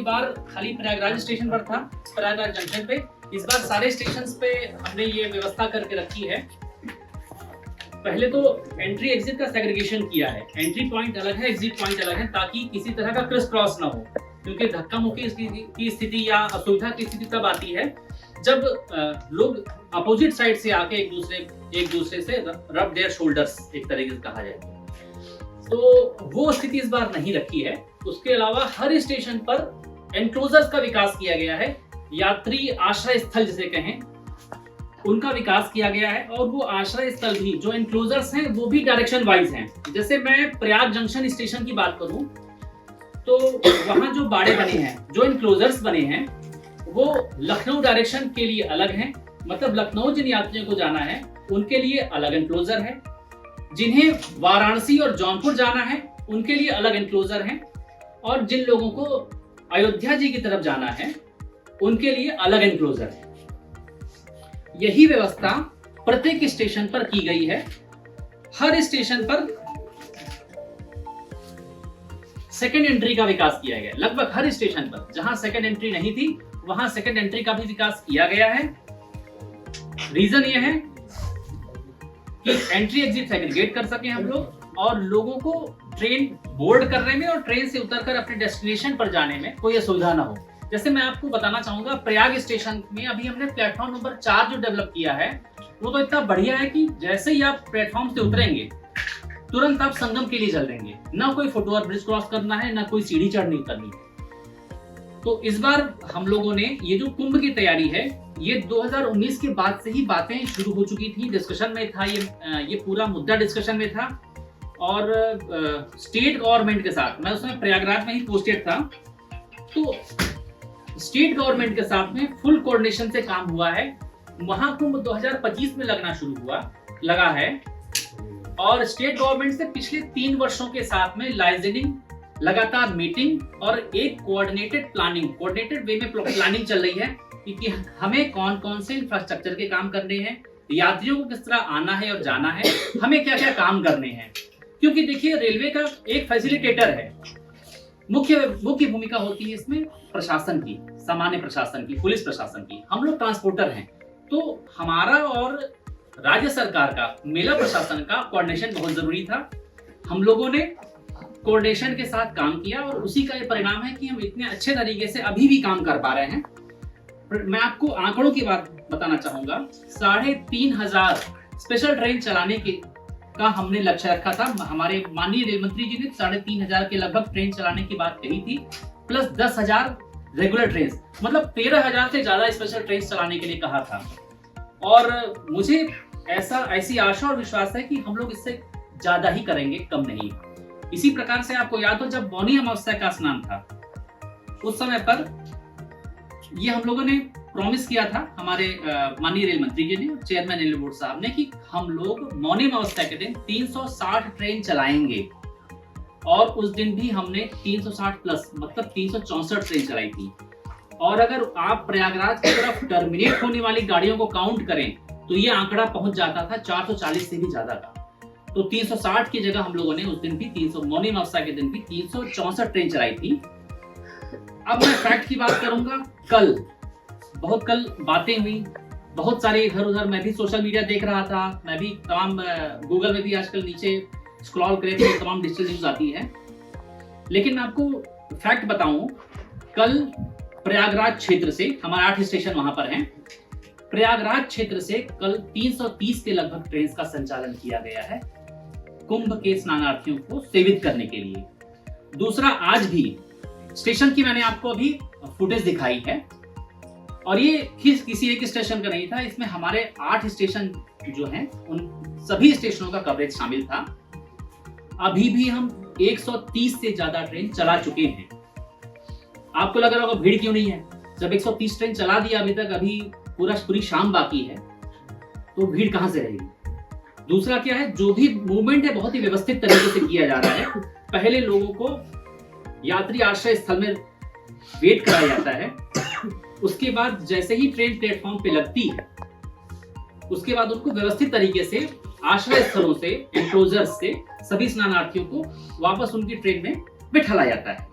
बार खाली प्रयागराज स्टेशन पर था, प्रयागराज जंक्शन पे। इस बार सारे स्टेशन पे हमने ये व्यवस्था करके रखी है। पहले तो एंट्री एग्जिट का सेग्रीगेशन किया है, एंट्री पॉइंट अलग है, एग्जिट पॉइंट अलग है, ताकि किसी तरह का क्रिस क्रॉस ना हो। क्योंकि धक्का मुक्की की स्थिति या असुविधा की स्थिति तब आती है जब लोग अपोजिट साइड से आके एक दूसरे से रब देयर शोल्डर्स, एक तरीके से कहा जाए तो वो स्थिति इस बार नहीं रखी है। उसके अलावा हर स्टेशन पर एनक्लोजर्स का विकास किया गया है, यात्री आश्रय स्थल जिसे कहें उनका विकास किया गया है। और वो आश्रय स्थल भी जो एनक्लोजर्स हैं वो भी डायरेक्शन वाइज हैं। जैसे मैं प्रयाग जंक्शन स्टेशन की बात करूं तो वहां जो बाड़े बने हैं, जो एनक्लोजर्स बने हैं, वो लखनऊ डायरेक्शन के लिए अलग हैं। मतलब लखनऊ जिन यात्रियों को जाना है उनके लिए अलग एनक्लोजर है, जिन्हें वाराणसी और जौनपुर जाना है उनके लिए अलग एनक्लोजर है, और जिन लोगों को अयोध्या जी की तरफ जाना है उनके लिए अलग एनक्लोजर है। यही व्यवस्था प्रत्येक स्टेशन पर की गई है। हर स्टेशन पर सेकेंड एंट्री का विकास किया गया है। लगभग हर स्टेशन पर जहां सेकेंड एंट्री नहीं थी वहां सेकेंड एंट्री का भी विकास किया गया है। रीजन यह है कि एंट्री एग्जिट सेग्रीगेट कर सके हम लोग, और लोगों को ट्रेन बोर्ड करने में और ट्रेन से उतरकर अपने डेस्टिनेशन पर जाने में कोई असुविधा ना हो। जैसे मैं आपको बताना चाहूंगा, प्रयाग स्टेशन में अभी हमने प्लेटफॉर्म नंबर 4 जो डेवलप किया है वो तो इतना बढ़िया है कि जैसे ही आप प्लेटफॉर्म से उतरेंगे तुरंत आप संगम के लिए चल देंगे। ना कोई फुटओवर ब्रिज क्रॉस करना है, ना कोई सीढ़ी चढ़नी करनी है। तो इस बार हम लोगों ने ये जो कुंभ की तैयारी है, ये 2019 के बाद से ही बातें शुरू हो चुकी थी, डिस्कशन में था, ये पूरा मुद्दा डिस्कशन में था। और स्टेट गवर्नमेंट के साथ, मैं उसमें प्रयागराज में ही पोस्टेड था, तो स्टेट गवर्नमेंट के साथ में फुल कोऑर्डिनेशन से काम हुआ है। महाकुंभ 2025 में लगा है, और स्टेट गवर्नमेंट से पिछले 3 वर्षों के साथ में लाइजनिंग, लगातार मीटिंग और एक कोऑर्डिनेटेड वे में प्लानिंग चल रही है कि हमें कौन कौन से इंफ्रास्ट्रक्चर के काम करने हैं, यात्रियों को किस तरह आना है और जाना है, हमें क्या क्या काम करने हैं। क्योंकि देखिए, रेलवे का एक फैसिलिटेटर है, मुख्य भूमिका होती है इसमें प्रशासन की, सामान्य प्रशासन की, पुलिस प्रशासन की। हम लोग ट्रांसपोर्टर हैं, तो हमारा और राज्य सरकार का, मेला प्रशासन का कोऑर्डिनेशन बहुत जरूरी था। हम लोगों ने कोऑर्डिनेशन के साथ काम किया और उसी का ये परिणाम है कि हम इतने अच्छे तरीके से अभी भी काम कर पा रहे हैं। मैं आपको आंकड़ों की बात बताना चाहूंगा। 3,500 स्पेशल ट्रेन चलाने का हमने लक्ष्य रखा था। हमारे माननीय रेल मंत्री जी ने 3,500 के लगभग ट्रेन चलाने की बात कही थी, प्लस 10,000 रेगुलर ट्रेन, मतलब 13,000 से ज्यादा स्पेशल ट्रेन चलाने के लिए कहा था। और मुझे ऐसी आशा और विश्वास है कि हम लोग इससे ज्यादा ही करेंगे, कम नहीं। इसी प्रकार से आपको याद हो, जब मौनी अमावस्या का स्नान था उस समय पर ये हम लोगों ने प्रॉमिस किया था, हमारे माननीय रेल मंत्री जी ने, चेयरमैन रेलवे बोर्ड साहब ने, कि हम लोग मौनी अमावस्या के दिन 360 ट्रेन चलाएंगे। और उस दिन भी हमने 360 प्लस, मतलब 364 ट्रेन चलाई थी। और अगर आप प्रयागराज की तरफ टर्मिनेट होने वाली गाड़ियों को काउंट करें तो ये आंकड़ा पहुंच जाता था 440 से भी ज्यादा का। तो 360 की जगह हम लोगों ने उस दिन भी मौनी अमावस्या के दिन भी 364 ट्रेन चलाई थी। अब मैं फैक्ट की बात करूंगा। कल बातें हुई, बहुत सारे इधर उधर, मैं भी सोशल मीडिया देख रहा था, मैं भी तमाम गूगल में भी आजकल नीचे स्क्रॉल करे तो तमाम डिजिटल न्यूज आती है। लेकिन मैं आपको फैक्ट बताऊं, कल प्रयागराज क्षेत्र से, हमारे 8 स्टेशन वहां पर हैं, प्रयागराज क्षेत्र से कल 330 के लगभग ट्रेन का संचालन किया गया है कुंभ के स्नानार्थियों को सेवित करने के लिए। दूसरा, आज भी स्टेशन की मैंने आपको अभी फुटेज दिखाई है, और ये किसी एक स्टेशन का नहीं था, इसमें हमारे 8 स्टेशन जो हैं उन सभी स्टेशनों का कवरेज शामिल था। अभी भी हम 130 से ज्यादा ट्रेन चला चुके हैं। आपको लग रहा होगा भीड़ क्यों नहीं है, जब 130 ट्रेन चला दिया अभी तक, अभी पूरी शाम बाकी है, तो भीड़ कहां से रहेगी। दूसरा क्या है, जो भी मूवमेंट है बहुत ही व्यवस्थित तरीके से किया जा रहा है। पहले लोगों को यात्री आश्रय स्थल में वेट कराया जाता है, उसके बाद जैसे ही ट्रेन प्लेटफॉर्म पे लगती है उसके बाद उनको व्यवस्थित तरीके से आश्रय स्थलों से, एनक्लोजर्स से सभी स्नानार्थियों को वापस उनकी ट्रेन में बिठाया जाता है।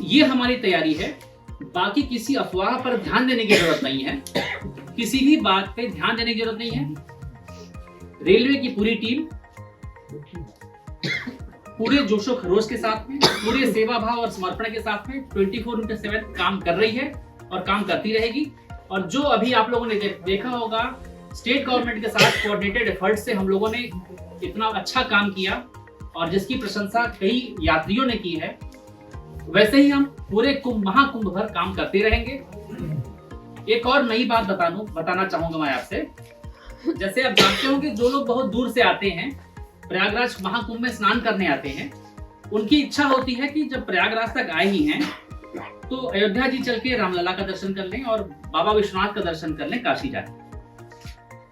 ये हमारी तैयारी है। बाकी किसी अफवाह पर ध्यान देने की जरूरत नहीं है, किसी भी बात पे ध्यान देने की जरूरत नहीं है। रेलवे की पूरी टीम पूरे जोशो खरोश के साथ में, पूरे सेवा भाव और समर्पण के साथ में 24/7 काम कर रही है और काम करती रहेगी। और जो अभी आप लोगों ने देखा होगा, स्टेट गवर्नमेंट के साथ कोऑर्डिनेटेड एफर्ट से हम लोगों ने इतना अच्छा काम किया और जिसकी प्रशंसा कई यात्रियों ने की है, वैसे ही हम पूरे महाकुंभ भर काम करते रहेंगे। एक और नई बात बताना चाहूंगा मैं आपसे। जैसे आप जानते हो कि जो लोग बहुत दूर से आते हैं, प्रयागराज महाकुंभ में स्नान करने आते हैं, उनकी इच्छा होती है कि जब प्रयागराज तक आए ही हैं तो अयोध्या जी चल के रामलला का दर्शन कर लें और बाबा विश्वनाथ का दर्शन कर लें, काशी जाएं।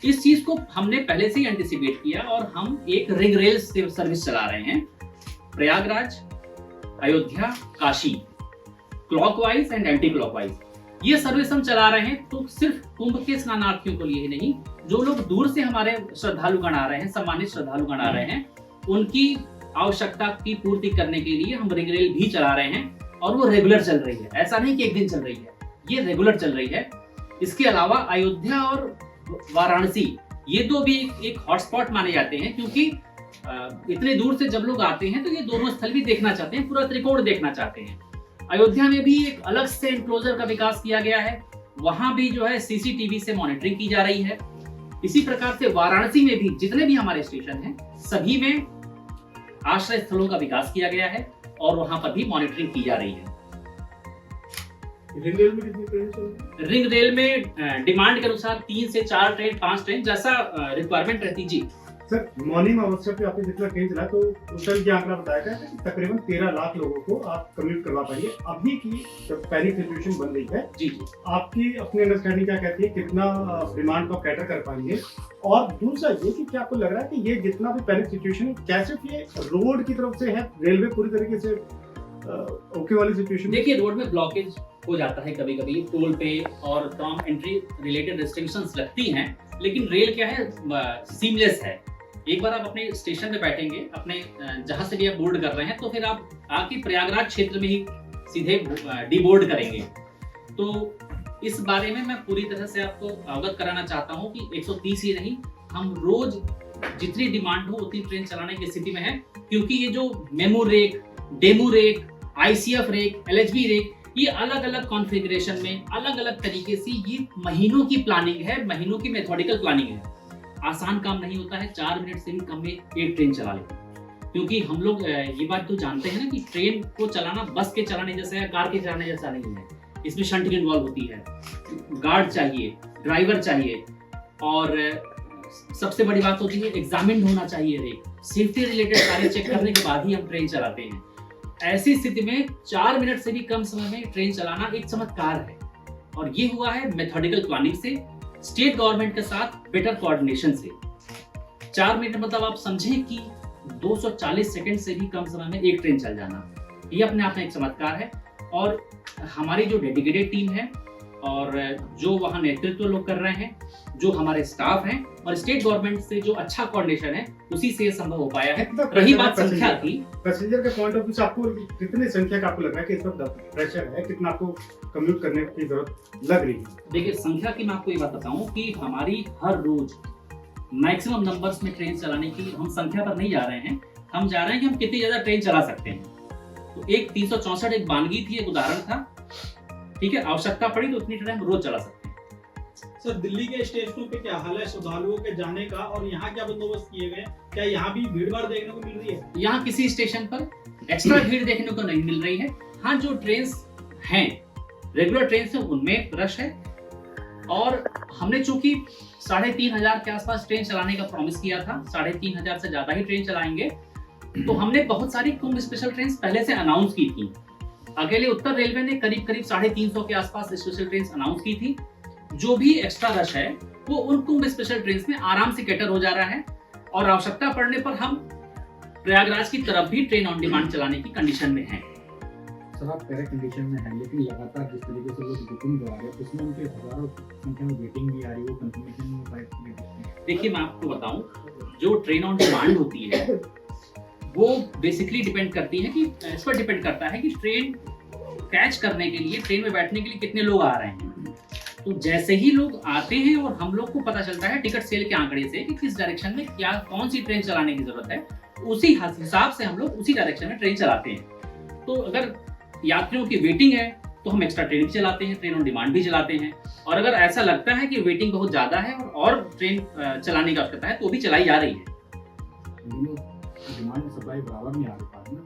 इस चीज को हमने पहले से ही एंटिसिपेट किया और हम एक रिंग रेल सर्विस चला रहे हैं, Prayagraj, Ayodhya, Kashi, clockwise and anti clockwise. ये सर्विस हम चला रहे हैं तो सिर्फ कुंभ के स्नानार्थियों को लिए ही नहीं, जो लोग दूर से हमारे श्रद्धालुगण आ रहे हैं, सम्मानित श्रद्धालुगण आ रहे हैं, उनकी आवश्यकता की पूर्ति करने के लिए हम रिंग रेल भी चला रहे हैं और वो रेगुलर चल रही है। ऐसा नहीं कि एक दिन चल रही है, ये रेगुलर चल रही है। इसके अलावा अयोध्या और वाराणसी ये तो भी एक हॉटस्पॉट माने जाते हैं, क्योंकि इतने दूर से जब लोग आते हैं तो ये दोनों स्थल भी देखना चाहते हैं, पूरा त्रिकोण देखना चाहते हैं। अयोध्या में भी एक अलग से एनक्लोजर का विकास किया गया है, वहां भी जो है सीसीटीवी से मॉनिटरिंग की जा रही है। इसी प्रकार से वाराणसी में भी जितने भी हमारे स्टेशन हैं, सभी में आश्रय स्थलों का विकास किया गया है और वहां पर भी मॉनिटरिंग की जा रही है। रिंग रेल में कितनी ट्रेन चल रही है? रिंग रेल में डिमांड के अनुसार 3 से 4 ट्रेन, 5 ट्रेन, जैसा रिक्वायरमेंट रहती। जी सर, मॉर्निंग अवस्था पे आपने जितना ट्रेन चला तो उस टाइम क्या आंकड़ा बताया गया कि तकरीबन 13 लाख लोगों को आप कम्यूट करवा पाएंगे। अभी की जब पैनिक सिचुएशन बन रही है, जी आपकी अपनी अंडरस्टैंडिंग क्या कहती है, कितना डिमांड को कैटर कर पाएंगे? और दूसरा ये कि क्या आपको लग रहा है कि ये जितना भी पैनिक सिचुएशन है, क्या सिर्फ ये रोड की तरफ से है, रेलवे पूरी तरीके से ओके वाली सिचुएशन? देखिए, रोड में ब्लॉकेज हो जाता है कभी कभी, टोल पे और तमाम एंट्री रिलेटेड रिस्ट्रिक्शंस लगती हैं, लेकिन रेल क्या है, सीमलेस है। एक बार आप अपने स्टेशन पे बैठेंगे, अपने जहां से भी आप बोर्ड कर रहे हैं, तो फिर आप आके प्रयागराज क्षेत्र में ही सीधे डीबोर्ड करेंगे। तो इस बारे में मैं पूरी तरह से आपको अवगत कराना चाहता हूं कि 130 ही नहीं, हम रोज जितनी डिमांड हो उतनी ट्रेन चलाने की स्थिति में है, क्योंकि ये जो MEMU rake, DEMU rake, ICF rake, LHB rake, ये अलग अलग कॉन्फ़िगरेशन में अलग अलग तरीके से ये महीनों की प्लानिंग है, महीनों की मेथोडिकल प्लानिंग है। आसान काम नहीं होता है 4 मिनट से भी कम में एक ट्रेन चला ले, क्योंकि हम लोग ये बात तो जानते हैं ना कि ट्रेन को चलाना बस के चलाने जैसा है, कार के चलाने जैसा नहीं है। इसमें शंटिंग इन्वॉल्व होती है, गार्ड चाहिए, ड्राइवर चाहिए, और सबसे बड़ी बात होती है एग्जामिन्ड होना चाहिए रेक। सेफ्टी रिलेटेड सारे चेक करने के बाद ही हम ट्रेन चलाते हैं। ऐसी स्थिति में 4 मिनट से भी कम समय में ट्रेन चलाना एक चमत्कार है, और ये हुआ है मेथोडिकल प्लानिंग से, स्टेट गवर्नमेंट के साथ बेटर कोऑर्डिनेशन से। 4 मिनट मतलब आप समझें कि 240 सेकंड से भी कम समय में एक ट्रेन चल जाना, ये अपने आप में एक चमत्कार है। और हमारी जो डेडिकेटेड टीम है और जो वहाँ नेतृत्व लोग कर रहे हैं, जो हमारे स्टाफ हैं, और स्टेट गवर्नमेंट से जो अच्छा कोऑर्डिनेशन है, उसी से संभव हो पाया है। रही बात संख्या की, पैसेंजर के पॉइंट ऑफ व्यू से आपको कितनी संख्या का आपको लग रहा है कि इस वक्त प्रेशर है, कितना आपको कम्यूट करने की जरूरत लग रही है? देखिए, संख्या की मैं आपको ये बात बताऊं कि हमारी हर रोज मैक्सिमम नंबर्स में ट्रेन चलाने की हम संख्या पर नहीं जा रहे हैं, हम जा रहे हैं कि हम कितनी ज्यादा ट्रेन चला सकते हैं। तो एक 364 एक बानगी थी, एक उदाहरण था, ठीक है। आवश्यकता पड़ी तो उतनी ट्रेन हम रोज चला सकते हैं। सर, दिल्ली के स्टेशनों पे क्या हाल है श्रद्धालुओं के जाने का, और यहाँ क्या बंदोबस्त किए गए? क्या यहाँ भी भीड़ भाड़ देखने को मिल रही है? यहाँ किसी स्टेशन पर एक्स्ट्रा भीड़ देखने को नहीं मिल रही है। हाँ, जो ट्रेन हैं, रेगुलर ट्रेन से उनमें रश है, और हमने चूंकि 3500 के आसपास ट्रेन चलाने का प्रॉमिस किया था, 3500 से ज्यादा ही ट्रेन चलाएंगे, तो हमने बहुत सारी कुंभ स्पेशल ट्रेन पहले से अनाउंस की थी। अकेले उत्तर रेलवे ने करीब 350 के आसपास स्पेशल ट्रेन अनाउंस की थी। जो भी एक्स्ट्रा रश है वो उन कुंभ स्पेशल ट्रेन में आराम से कैटर हो जा रहा है, और आवश्यकता पड़ने पर हम प्रयागराज की तरफ भी ट्रेन ऑन डिमांड चलाने की कंडीशन में हैं। सर, आप कह रहे कंडीशन में है, लेकिन लगातार जिस तरीके से लोग बुकिंग करा रहे हैं, उसमें उनके हजारों संख्या में वेटिंग भी आ रही है, वो कंफर्मेशन। देखिए, मैं आपको बताऊं, जो ट्रेन ऑन डिमांड होती है वो बेसिकली डिपेंड करती है कि, इस पर डिपेंड करता है कि ट्रेन कैच करने के लिए, ट्रेन में बैठने के लिए कितने लोग आ रहे हैं। तो जैसे ही लोग आते हैं और हम लोग को पता चलता है टिकट सेल के आंकड़े से कि किस डायरेक्शन में क्या कौन सी ट्रेन चलाने की जरूरत है, उसी हिसाब से हम लोग उसी डायरेक्शन में ट्रेन चलाते हैं। तो अगर यात्रियों की वेटिंग है तो हम एक्स्ट्रा ट्रेन भी चलाते हैं, ट्रेन ऑन डिमांड भी चलाते हैं। और अगर ऐसा लगता है कि वेटिंग बहुत ज़्यादा है और ट्रेन चलाने की आवश्यकता है तो भी चलाई जा रही है। डिमांड सप्लाई बराबर नहीं आ रही पास ना।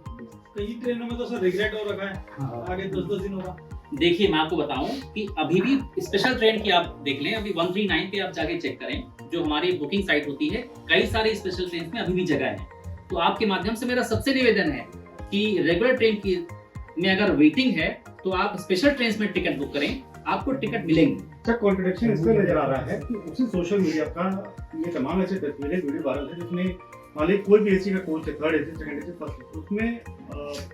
कई ट्रेनों में तो सर रिग्रेट हो रखा है, हाँ। आगे 10-10 दिनों का। देखिए मैं आपको बताऊं कि अभी भी स्पेशल ट्रेन की आप देख लें, अभी 139 पे आप जाके चेक करें, जो हमारी बुकिंग साइट होती है, कई सारी स्पेशल ट्रेन में अभी भी जगह है। तो आपके माध्यम से मेरा सबसे निवेदन है कि रेगुलर ट्रेन की में अगर वेटिंग है तो आप स्पेशल ट्रेन में टिकट बुक करें, आपको टिकट मिलेंगे। सर कॉन्ट्रडिक्शन इसमें नजर आ रहा है कि उसी सोशल मीडिया का ये तमाम ऐसे तस्वीरें वीडियो वायरल है जिसमें मान लीजिए कोई भी एसी का कोच है, third AC, second AC, first, उसमें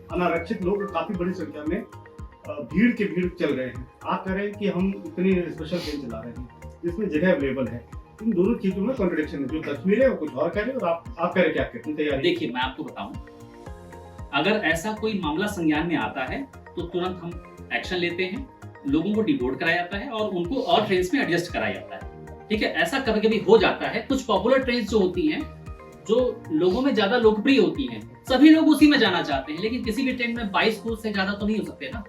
अनारक्षित लोग काफी बड़ी संख्या में भीड़ के भीड़ चल रहे हैं। आप कह रहे हैं कि हम इतनी स्पेशल ट्रेन चला रहे हैं जिसमें जगह अवेलेबल है। इन दोनों चीजों में कॉन्ट्रडिक्शन है, जो तस्वीरें है वो कुछ और कह रहे हैं और आप कह रहे हैं क्या कितनी तैयारी। देखिए मैं आपको बताऊं, अगर ऐसा कोई मामला संज्ञान में आता है तो तुरंत हम एक्शन लेते हैं, लोगों को डिबोर्ड कराया जाता है और उनको और ट्रेन में एडजस्ट कराया जाता है। ठीक है, ऐसा कभी कभी हो जाता है। कुछ पॉपुलर ट्रेन जो होती हैं, जो लोगों में ज्यादा लोकप्रिय होती हैं, सभी लोग उसी में जाना चाहते हैं, लेकिन किसी भी ट्रेन में 22 कोच से ज्यादा तो नहीं हो सकते ना।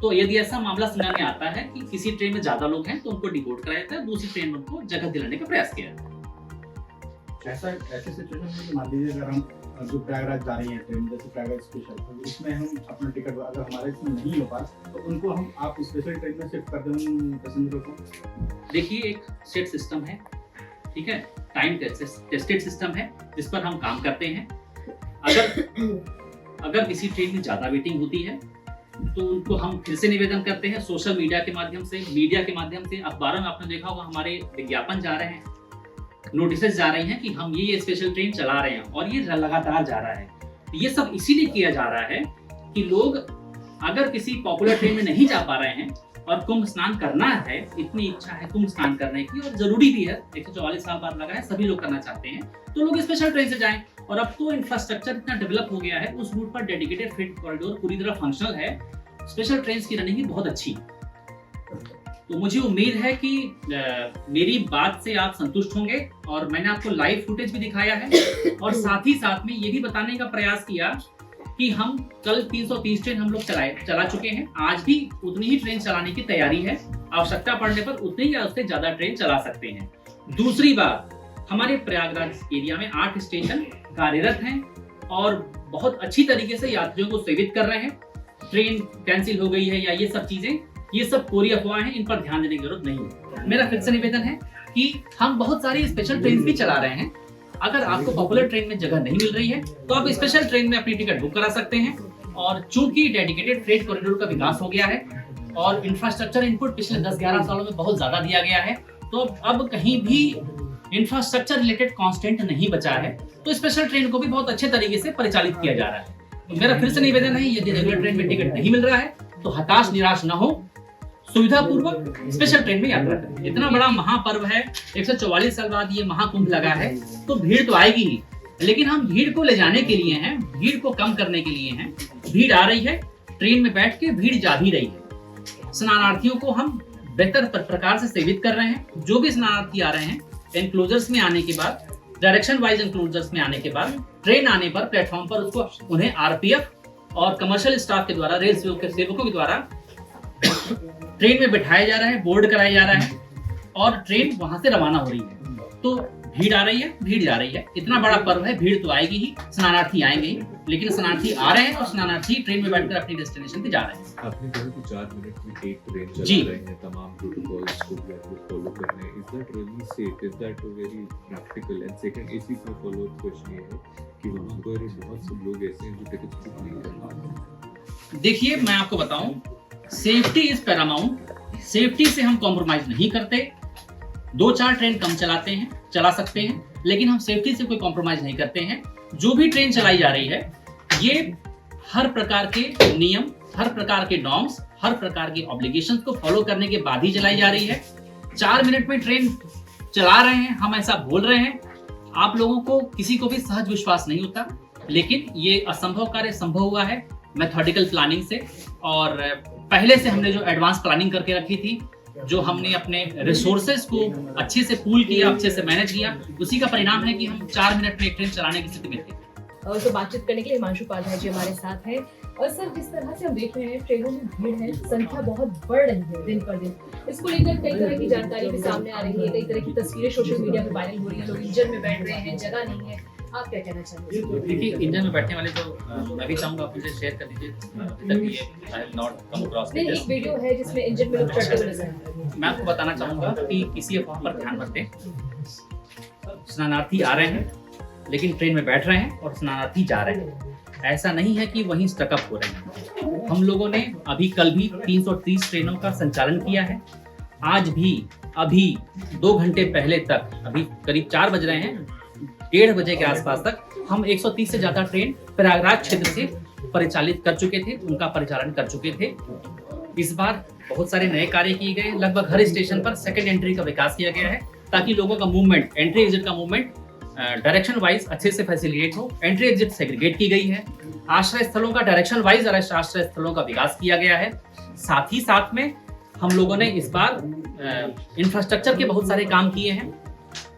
तो यदि ऐसा मामला संज्ञान में आता है कि किसी ट्रेन में ज्यादा लोग हैं तो उनको डिबोर्ड कराया जाता है, दूसरी ट्रेन में उनको जगह दिलाने का प्रयास किया जाता है। ऐसे सिचुएशन में मान लीजिए अगर हम जो प्रयागराज जा रही है ट्रेन, जैसे प्रयागराज स्पेशल, तो उसमें हम अपना टिकट अगर हमारे इसमें नहीं हो पास तो उनको हम आप स्पेशल ट्रेन में शिफ्ट कर दें उन पैसेंजरों को। देखिए एक सेट सिस्टम है, ठीक है, टाइम टेस्टेड सिस्टम है जिस पर हम काम करते हैं। अगर किसी ट्रेन में ज्यादा वेटिंग होती है तो उनको हम फिर से निवेदन करते हैं सोशल मीडिया के माध्यम से, मीडिया के माध्यम से। अखबारों में आपने देखा होगा हमारे विज्ञापन जा रहे हैं, नोटिसेस जा रही हैं कि हम ये स्पेशल ट्रेन चला रहे हैं और ये लगातार जा रहा है। ये सब इसीलिए किया जा रहा है कि लोग अगर किसी पॉपुलर ट्रेन में नहीं जा पा रहे हैं और कुंभ स्नान करना है, इतनी इच्छा है कुंभ स्नान करने की और जरूरी भी है, 144 साल बाद लगा है, सभी लोग करना चाहते हैं, तो लोग स्पेशल ट्रेन से जाएं। और अब तो इंफ्रास्ट्रक्चर इतना डेवलप हो गया है, उस रूट पर डेडिकेटेड फ्रेट कॉरिडोर पूरी तरह फंक्शनल है, स्पेशल ट्रेन की रनिंग भी बहुत अच्छी है। तो मुझे उम्मीद है कि मेरी बात से आप संतुष्ट होंगे और मैंने आपको लाइव फुटेज भी दिखाया है और साथ ही साथ में ये भी बताने का प्रयास किया कि हम कल 330 ट्रेन हम लोग चला चुके हैं, आज भी उतनी ही ट्रेन चलाने की तैयारी है, आवश्यकता पड़ने पर उतनी या उससे ज्यादा ट्रेन चला सकते हैं। दूसरी बात, हमारे प्रयागराज एरिया में 8 स्टेशन कार्यरत हैं और बहुत अच्छी तरीके से यात्रियों को सेवित कर रहे हैं। ट्रेन कैंसिल हो गई है या ये सब चीजें, ये सब कोरी अफवाह हैं, इन पर ध्यान देने की जरूरत नहीं है। मेरा फिर से निवेदन है कि हम बहुत सारी स्पेशल ट्रेन भी चला रहे हैं। अगर आपको पॉपुलर ट्रेन में जगह नहीं मिल रही है तो आप स्पेशल ट्रेन में अपनी टिकट बुक करा सकते हैं। और चूंकि डेडिकेटेड फ्रेट कॉरिडोर का विकास हो गया है और इंफ्रास्ट्रक्चर इनपुट पिछले 10-11 सालों में बहुत ज्यादा दिया गया है, तो अब कहीं भी इंफ्रास्ट्रक्चर रिलेटेड कांस्टेंट नहीं बचा है, तो स्पेशल ट्रेन को भी बहुत अच्छे तरीके से परिचालित किया जा रहा है। तो मेरा फिर से निवेदन है, यदि रेगुलर ट्रेन में टिकट नहीं मिल रहा है तो हताश निराश न हो, सुविधापूर्वक स्पेशल ट्रेन में यात्रा करें। इतना बड़ा महापर्व है, 144 साल बाद ये महाकुंभ लगा है, तो भीड़ तो आएगी ही, लेकिन हम भीड़ को ले जाने के लिए हैं, भीड़ को कम करने के लिए हैं। भीड़ आ रही है, ट्रेन में बैठ के भीड़ जा भी रही है। स्नानार्थियों को हम बेहतर प्रकार से सेवित कर रहे हैं। जो भी स्नानार्थी आ रहे हैं, एनक्लोजर्स में आने के बाद, डायरेक्शन वाइज एनक्लोजर्स में आने के बाद, ट्रेन आने पर प्लेटफॉर्म पर उसको उन्हें आरपीएफ और कमर्शियल स्टाफ के द्वारा, रेल सेवकों के द्वारा ट्रेन में बिठाया जा रहा है, बोर्ड कराया जा रहा है और ट्रेन वहां से रवाना हो रही है। तो भीड़ आ रही है, भीड़ जा रही है। इतना बड़ा पर्व है, भीड़ तो आएगी ही, स्नानार्थी आएंगे ही, लेकिन स्नानार्थी आ रहे हैं और स्नानार्थी ट्रेन में बैठकर अपनी डेस्टिनेशन पे जा रहे हैं। आपने कहा कि 4 मिनट में एक ट्रेन जी। चला रहे हैं, तमाम प्रोटोकॉल्स को फॉलो कर रहे हैं। Is that really safe? Is that very practical? And second, इसी का फॉलो अप क्वेश्चन ये है कि वहां पर बहुत से लोग ऐसे हैं जो टिकट्स बुक नहीं कर पाते। देखिए मैं आपको बताऊं, सेफ्टी इज पैरामाउंट। सेफ्टी से हम कॉम्प्रोमाइज नहीं करते। 2-4 ट्रेन कम चला सकते हैं, लेकिन हम सेफ्टी से कोई कॉम्प्रोमाइज नहीं करते हैं। जो भी ट्रेन चलाई जा रही है, ये हर प्रकार के नियम, हर प्रकार के नॉर्म्स, हर प्रकार के ऑब्लिगेशंस को फॉलो करने के बाद ही चलाई जा रही है। 4 मिनट में ट्रेन चला रहे हैं, हम ऐसा बोल रहे हैं, आप लोगों को किसी को भी सहज विश्वास नहीं होता, लेकिन ये असंभव कार्य संभव हुआ है। मेथोडिकल प्लानिंग से, और पहले से हमने जो एडवांस प्लानिंग करके रखी थी, जो हमने अपने रिसोर्सेज को अच्छे से पूल किया, अच्छे से मैनेज किया, उसी का परिणाम है कि हम 4 मिनट में एक ट्रेन चलाने की स्थिति में थे। तो बातचीत करने के लिए हिमांशु उपाध्याय जी हमारे साथ हैं। और सर, जिस तरह से हम देख रहे हैं ट्रेनों में भीड़ है, संख्या बहुत बढ़ रही है दिन पर दिन। इसको लेकर कई तरह की जानकारी भी सामने आ रही है, कई तरह की तस्वीरें सोशल मीडिया पर वायरल हो रही है, लोग इंजन में बैठ रहे हैं, जगह नहीं है। आप क्या कहना चाहेंगे? देखिए, इंजन में बैठने वाले तो मैं भी चाहूंगा आप मुझे शेयर कर दीजिए, अभी तक ये I have not come across नहीं, एक वीडियो है जिसमें इंजन में लोग चढ़ते हुए नजर आ रहे हैं। मैं आपको बताना चाहूंगा कि किसी अफवाह पर ध्यान मत दें। स्नानार्थी आ रहे हैं, लेकिन ट्रेन में बैठ रहे हैं और स्नानार्थी जा रहे हैं। ऐसा नहीं है कि वहीं स्टकअप हो रहे हैं। हम लोगों ने कल भी 330 ट्रेनों का संचालन किया है। आज भी अभी 2 घंटे पहले तक, अभी करीब 4 बज रहे हैं, 1:30 बजे के आसपास तक हम 130 से ज्यादा ट्रेन प्रयागराज क्षेत्र से परिचालित कर चुके थे, उनका परिचालन कर चुके थे। इस बार बहुत सारे नए कार्य किए गए। लगभग हर स्टेशन पर सेकंड एंट्री का विकास किया गया है, ताकि लोगों का मूवमेंट, एंट्री एग्जिट का मूवमेंट डायरेक्शन वाइज अच्छे से फैसिलिटेट हो। एंट्री एग्जिट सेग्रीगेट की गई है। आश्रय स्थलों का डायरेक्शन वाइज आश्रय स्थलों का विकास किया गया है। साथ ही साथ में हम लोगों ने इस बार इंफ्रास्ट्रक्चर के बहुत सारे काम किए हैं,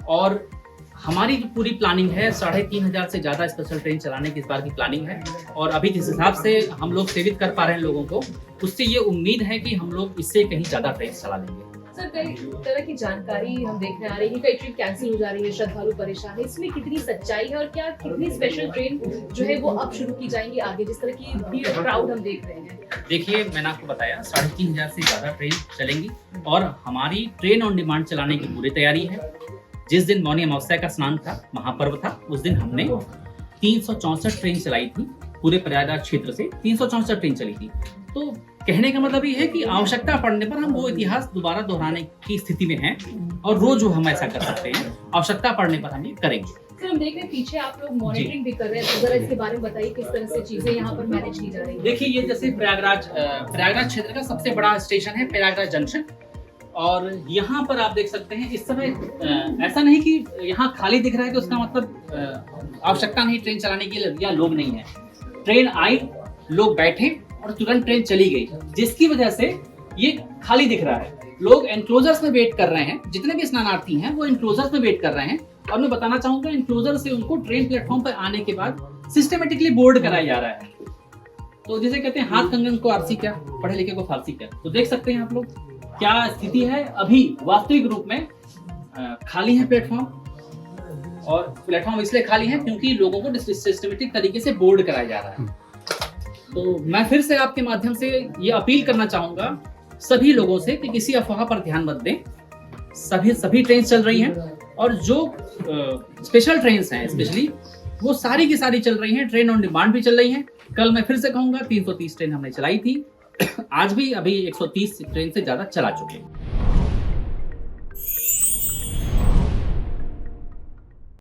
और हमारी जो पूरी प्लानिंग है 3500 से ज्यादा स्पेशल ट्रेन चलाने की इस बार की प्लानिंग है। और अभी जिस हिसाब से हम लोग सेवित कर पा रहे हैं लोगों को, उससे ये उम्मीद है कि हम लोग इससे कहीं ज्यादा ट्रेन चला लेंगे। सर, कई तरह की जानकारी हम देखने आ रही है, कई ट्रेन कैंसिल हो जा रही है, श्रद्धालु परेशान है, इसमें कितनी सच्चाई है और क्या कितनी स्पेशल ट्रेन जो है वो अब शुरू की जाएंगी आगे, जिस तरह की भीड़ क्राउड हम देख रहे हैं? देखिए, मैंने आपको बताया 3500 से ज्यादा ट्रेन चलेंगी, और हमारी ट्रेन ऑन डिमांड चलाने की पूरी तैयारी है। जिस दिन मौनी अमावस्या का स्नान था, महापर्व था, उस दिन हमने 364 ट्रेन चलाई थी। पूरे प्रयागराज क्षेत्र से 364 ट्रेन चली थी। तो कहने का मतलब ये है कि आवश्यकता पड़ने पर हम वो इतिहास दोबारा दोहराने की स्थिति में हैं, और रोज हम ऐसा कर सकते हैं। आवश्यकता पड़ने पर हम ये करेंगे। सर, हम देख रहे हैं पीछे आप लोग मॉनिटरिंग भी कर रहे हैं, तो जरा इसके बारे में बताइए किस तरह से चीजें यहाँ पर मैनेज की जा रही है? देखिए, ये जैसे प्रयागराज क्षेत्र का सबसे बड़ा स्टेशन है प्रयागराज जंक्शन, और यहाँ पर आप देख सकते हैं इस समय ऐसा नहीं कि यहाँ खाली दिख रहा है कि उसका मतलब आवश्यकता नहीं ट्रेन चलाने की या लोग नहीं है। ट्रेन आई, लोग बैठे और तुरंत ट्रेन चली गई, जिसकी वजह से ये खाली दिख रहा है। लोग एनक्लोजर्स में वेट कर रहे हैं, जितने भी स्नानार्थी हैं वो एनक्लोजर्स में वेट कर रहे हैं। और मैं बताना चाहूंगा, एनक्लोजर से उनको ट्रेन प्लेटफॉर्म पर आने के बाद सिस्टमेटिकली बोर्ड कराया जा रहा है। तो जिसे कहते हैं हाथ कंगन को आरसी क्या, पढ़े लिखे को फारसी क्या। तो देख सकते हैं आप लोग क्या स्थिति है अभी वास्तविक रूप में। खाली है प्लेटफॉर्म, और प्लेटफॉर्म इसलिए खाली है क्योंकि लोगों को सिस्टमेटिक तरीके से बोर्ड कराया जा रहा है। तो मैं फिर से आपके माध्यम से ये अपील करना चाहूंगा सभी लोगों से कि किसी अफवाह पर ध्यान मत दें। सभी ट्रेन चल रही हैं, और जो स्पेशल ट्रेन हैं स्पेशली वो सारी की सारी चल रही हैं। ट्रेन ऑन डिमांड भी चल रही हैं। कल मैं फिर से कहूंगा 330 ट्रेन हमने चलाई थी। आज भी अभी 130 ट्रेन से ज्यादा चला चुके हैं।